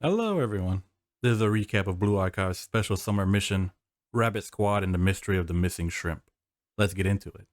Hello everyone. This is a recap of Blue Archive's special summer mission, Rabbit Squad and the Mystery of the Missing Shrimp. Let's get into it.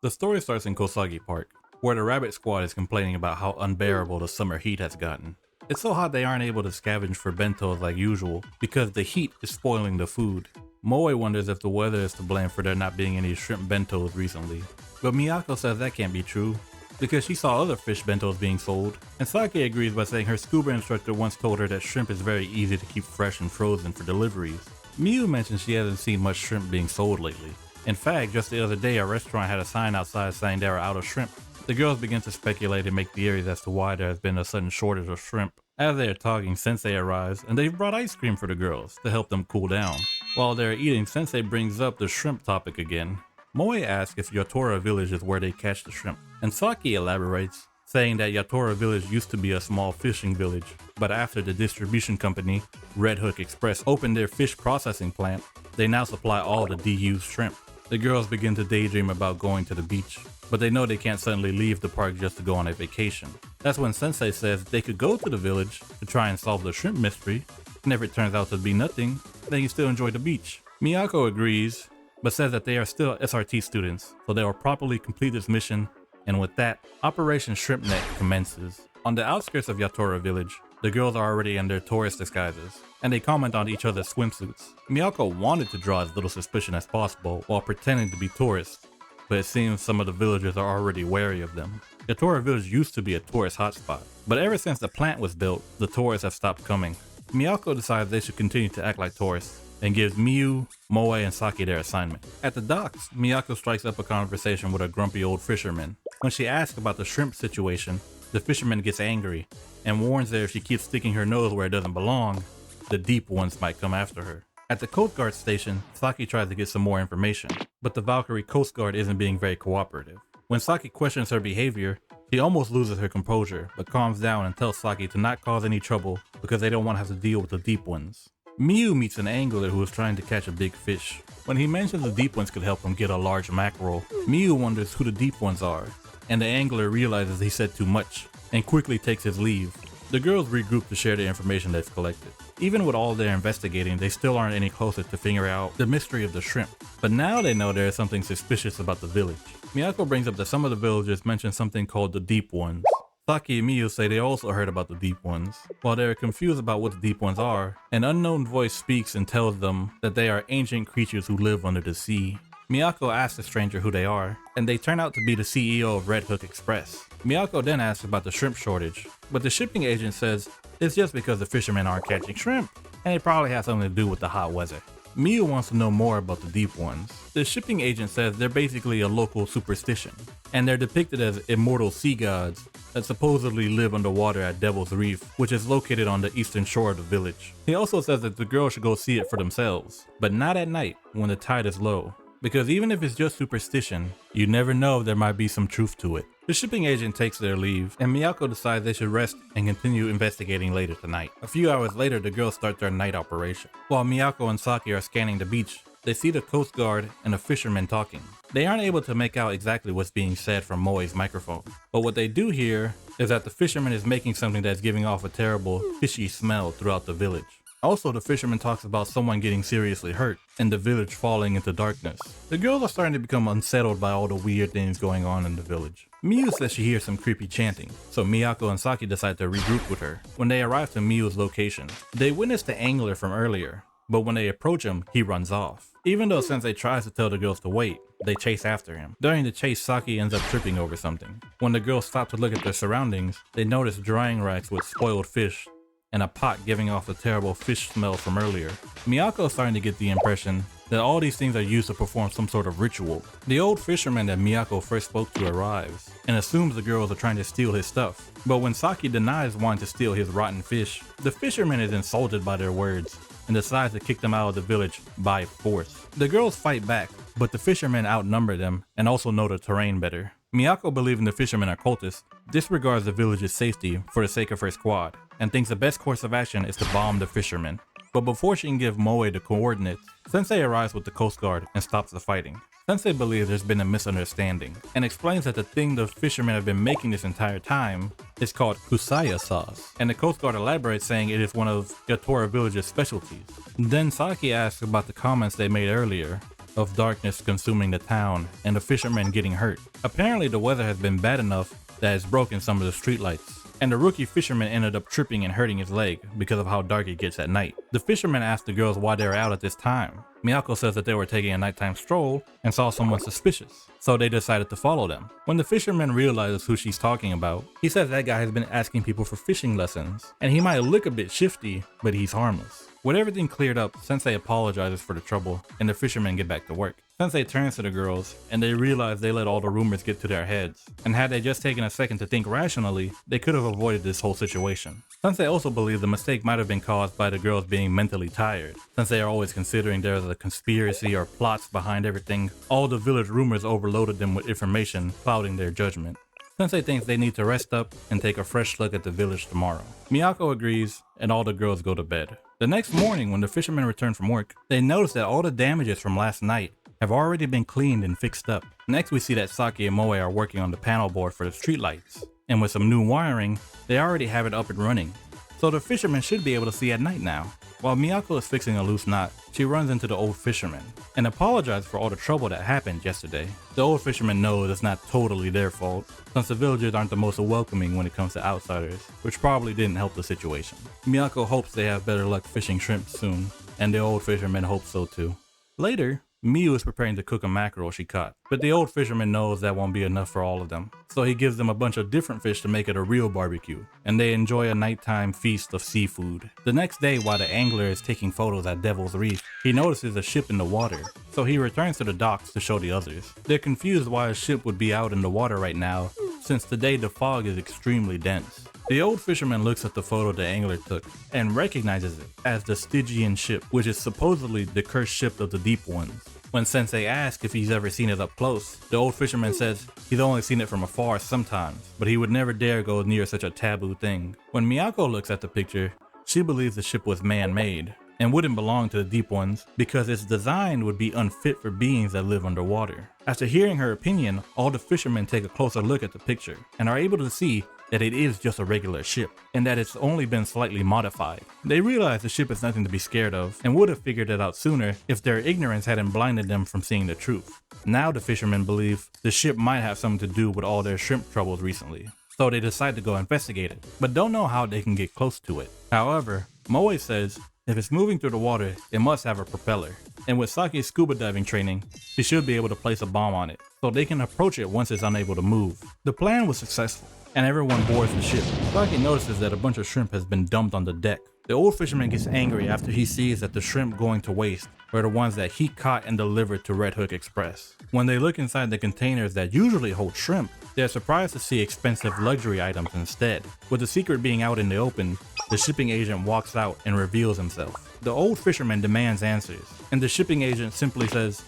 The story starts in Kosagi Park, where the Rabbit Squad is complaining about how unbearable the summer heat has gotten. It's so hot they aren't able to scavenge for bentos like usual because the heat is spoiling the food. Moe wonders if the weather is to blame for there not being any shrimp bentos recently. But Miyako says that can't be true, because she saw other fish bentos being sold, and Saki agrees by saying her scuba instructor once told her that shrimp is very easy to keep fresh and frozen for deliveries. Miyu mentions she hasn't seen much shrimp being sold lately. In fact, just the other day a restaurant had a sign outside saying they were out of shrimp. The girls begin to speculate and make theories as to why there has been a sudden shortage of shrimp. As they are talking, Sensei arrives, and they've brought ice cream for the girls to help them cool down. While they're eating, Sensei brings up the shrimp topic again. Moe asks if Yatoura Village is where they catch the shrimp, and Saki elaborates, saying that Yatoura Village used to be a small fishing village, but after the distribution company, Red Hook Express, opened their fish processing plant, they now supply all the de-used shrimp. The girls begin to daydream about going to the beach, but they know they can't suddenly leave the park just to go on a vacation. That's when Sensei says they could go to the village to try and solve the shrimp mystery, and if it turns out to be nothing, they can still enjoy the beach. Miyako agrees, but says that they are still SRT students, so they will properly complete this mission, and with that, Operation Shrimp Net commences. On the outskirts of Yatoura Village, the girls are already in their tourist disguises, and they comment on each other's swimsuits. Miyako wanted to draw as little suspicion as possible while pretending to be tourists, but it seems some of the villagers are already wary of them. Yatoura Village used to be a tourist hotspot, but ever since the plant was built, the tourists have stopped coming. Miyako decides they should continue to act like tourists, and gives Miyu, Moe, and Saki their assignment. At the docks, Miyako strikes up a conversation with a grumpy old fisherman. When she asks about the shrimp situation, the fisherman gets angry, and warns her if she keeps sticking her nose where it doesn't belong, the deep ones might come after her. At the Coast Guard station, Saki tries to get some more information, but the Valkyrie Coast Guard isn't being very cooperative. When Saki questions her behavior, she almost loses her composure, but calms down and tells Saki to not cause any trouble because they don't want to have to deal with the deep ones. Miyu meets an angler who is trying to catch a big fish. When he mentions the deep ones could help him get a large mackerel, Miyu wonders who the deep ones are, and the angler realizes he said too much, and quickly takes his leave. The girls regroup to share the information they've collected. Even with all their investigating, they still aren't any closer to figuring out the mystery of the shrimp. But now they know there is something suspicious about the village. Miyako brings up that some of the villagers mention something called the Deep Ones. Saki and Miyu say they also heard about the Deep Ones. While they are confused about what the Deep Ones are, an unknown voice speaks and tells them that they are ancient creatures who live under the sea. Miyako asks the stranger who they are, and they turn out to be the CEO of Red Hook Express. Miyako then asks about the shrimp shortage, but the shipping agent says it's just because the fishermen aren't catching shrimp, and it probably has something to do with the hot weather. Miyu wants to know more about the deep ones. The shipping agent says they're basically a local superstition, and they're depicted as immortal sea gods that supposedly live underwater at Devil's Reef, which is located on the eastern shore of the village. He also says that the girls should go see it for themselves, but not at night when the tide is low, because even if it's just superstition, you never know, there might be some truth to it. The shipping agent takes their leave, and Miyako decides they should rest and continue investigating later tonight. A few hours later, the girls start their night operation. While Miyako and Saki are scanning the beach, they see the Coast Guard and a fisherman talking. They aren't able to make out exactly what's being said from Moe's microphone, but what they do hear is that the fisherman is making something that's giving off a terrible, fishy smell throughout the village. Also, the fisherman talks about someone getting seriously hurt and the village falling into darkness. The girls are starting to become unsettled by all the weird things going on in the village. Miyu says she hears some creepy chanting, so Miyako and Saki decide to regroup with her. When they arrive to Miyu's location, they witness the angler from earlier, but when they approach him, he runs off. Even though Sensei tries to tell the girls to wait, they chase after him. During the chase, Saki ends up tripping over something. When the girls stop to look at their surroundings, they notice drying racks with spoiled fish and a pot giving off the terrible fish smell from earlier. Miyako is starting to get the impression that all these things are used to perform some sort of ritual. The old fisherman that Miyako first spoke to arrives and assumes the girls are trying to steal his stuff. But when Saki denies wanting to steal his rotten fish, the fisherman is insulted by their words and decides to kick them out of the village by force. The girls fight back, but the fishermen outnumber them and also know the terrain better. Miyako, believing the fishermen are cultists, disregards the village's safety for the sake of her squad, and thinks the best course of action is to bomb the fishermen. But before she can give Moe the coordinates, Sensei arrives with the Coast Guard and stops the fighting. Sensei believes there's been a misunderstanding, and explains that the thing the fishermen have been making this entire time is called kusaya sauce, and the Coast Guard elaborates saying it is one of Yatoura Village's specialties. Then Saki asks about the comments they made earlier, of darkness consuming the town and the fishermen getting hurt. Apparently the weather has been bad enough that it's broken some of the streetlights, and the rookie fisherman ended up tripping and hurting his leg because of how dark it gets at night. The fisherman asked the girls why they were out at this time. Miyako says that they were taking a nighttime stroll and saw someone suspicious, so they decided to follow them. When the fisherman realizes who she's talking about, he says that guy has been asking people for fishing lessons, and he might look a bit shifty, but he's harmless. With everything cleared up, Sensei apologizes for the trouble, and the fishermen get back to work. Sensei turns to the girls, and they realize they let all the rumors get to their heads, and had they just taken a second to think rationally, they could have avoided this whole situation. Sensei also believes the mistake might have been caused by the girls being mentally tired. Since they are always considering there's a conspiracy or plots behind everything, all the village rumors overloaded them with information, clouding their judgment. Sensei thinks they need to rest up and take a fresh look at the village tomorrow. Miyako agrees, and all the girls go to bed. The next morning, when the fishermen return from work, they notice that all the damages from last night have already been cleaned and fixed up. Next, we see that Saki and Moe are working on the panel board for the streetlights, and with some new wiring, they already have it up and running. So the fishermen should be able to see at night now. While Miyako is fixing a loose knot, she runs into the old fisherman and apologizes for all the trouble that happened yesterday. The old fisherman knows it's not totally their fault, since the villagers aren't the most welcoming when it comes to outsiders, which probably didn't help the situation. Miyako hopes they have better luck fishing shrimp soon, and the old fisherman hopes so too. Later, Miyu is preparing to cook a mackerel she caught, but the old fisherman knows that won't be enough for all of them, so he gives them a bunch of different fish to make it a real barbecue, and they enjoy a nighttime feast of seafood. The next day, while the angler is taking photos at Devil's Reef, he notices a ship in the water, so he returns to the docks to show the others. They're confused why a ship would be out in the water right now, since today the fog is extremely dense. The old fisherman looks at the photo the angler took and recognizes it as the Stygian ship, which is supposedly the cursed ship of the Deep Ones. When Sensei asks if he's ever seen it up close, the old fisherman says he's only seen it from afar sometimes, but he would never dare go near such a taboo thing. When Miyako looks at the picture, she believes the ship was man-made and wouldn't belong to the Deep Ones because its design would be unfit for beings that live underwater. After hearing her opinion, all the fishermen take a closer look at the picture and are able to see that it is just a regular ship, and that it's only been slightly modified. They realize the ship is nothing to be scared of, and would have figured it out sooner if their ignorance hadn't blinded them from seeing the truth. Now the fishermen believe the ship might have something to do with all their shrimp troubles recently, so they decide to go investigate it, but don't know how they can get close to it. However, Moe says if it's moving through the water, it must have a propeller, and with Saki's scuba diving training, she should be able to place a bomb on it, so they can approach it once it's unable to move. The plan was successful, and everyone boards the ship. Saki notices that a bunch of shrimp has been dumped on the deck. The old fisherman gets angry after he sees that the shrimp going to waste were the ones that he caught and delivered to Red Hook Express. When they look inside the containers that usually hold shrimp, they're surprised to see expensive luxury items instead. With the secret being out in the open, the shipping agent walks out and reveals himself. The old fisherman demands answers, and the shipping agent simply says,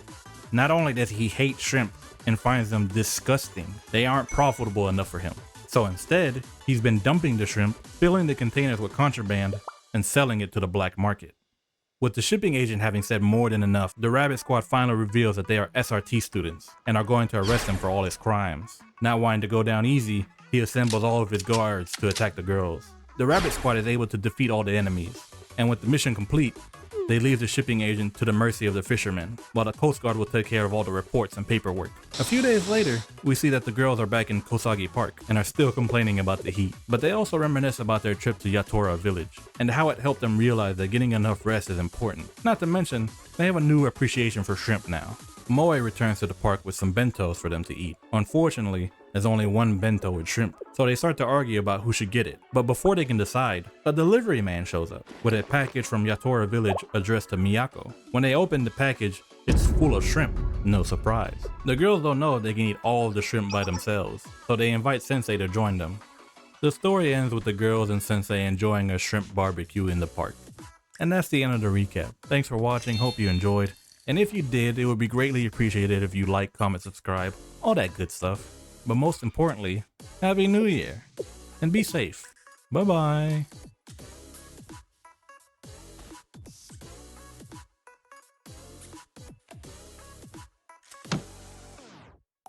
not only does he hate shrimp and finds them disgusting, they aren't profitable enough for him. So instead, he's been dumping the shrimp, filling the containers with contraband, and selling it to the black market. With the shipping agent having said more than enough, the Rabbit Squad finally reveals that they are SRT students and are going to arrest him for all his crimes. Not wanting to go down easy, he assembles all of his guards to attack the girls. The Rabbit Squad is able to defeat all the enemies, and with the mission complete, they leave the shipping agent to the mercy of the fishermen, while the Coast Guard will take care of all the reports and paperwork. A few days later, we see that the girls are back in Kosagi Park and are still complaining about the heat, but they also reminisce about their trip to Yatoura Village and how it helped them realize that getting enough rest is important. Not to mention, they have a new appreciation for shrimp now. Moe returns to the park with some bentos for them to eat. Unfortunately, there's only one bento with shrimp, so they start to argue about who should get it. But before they can decide, a delivery man shows up with a package from Yatoura Village addressed to Miyako. When they open the package, it's full of shrimp. No surprise. The girls don't know if they can eat all of the shrimp by themselves, so they invite Sensei to join them. The story ends with the girls and Sensei enjoying a shrimp barbecue in the park. And that's the end of the recap. Thanks for watching, hope you enjoyed. And if you did, it would be greatly appreciated if you like, comment, subscribe, all that good stuff. But most importantly, Happy New Year and be safe. Bye bye.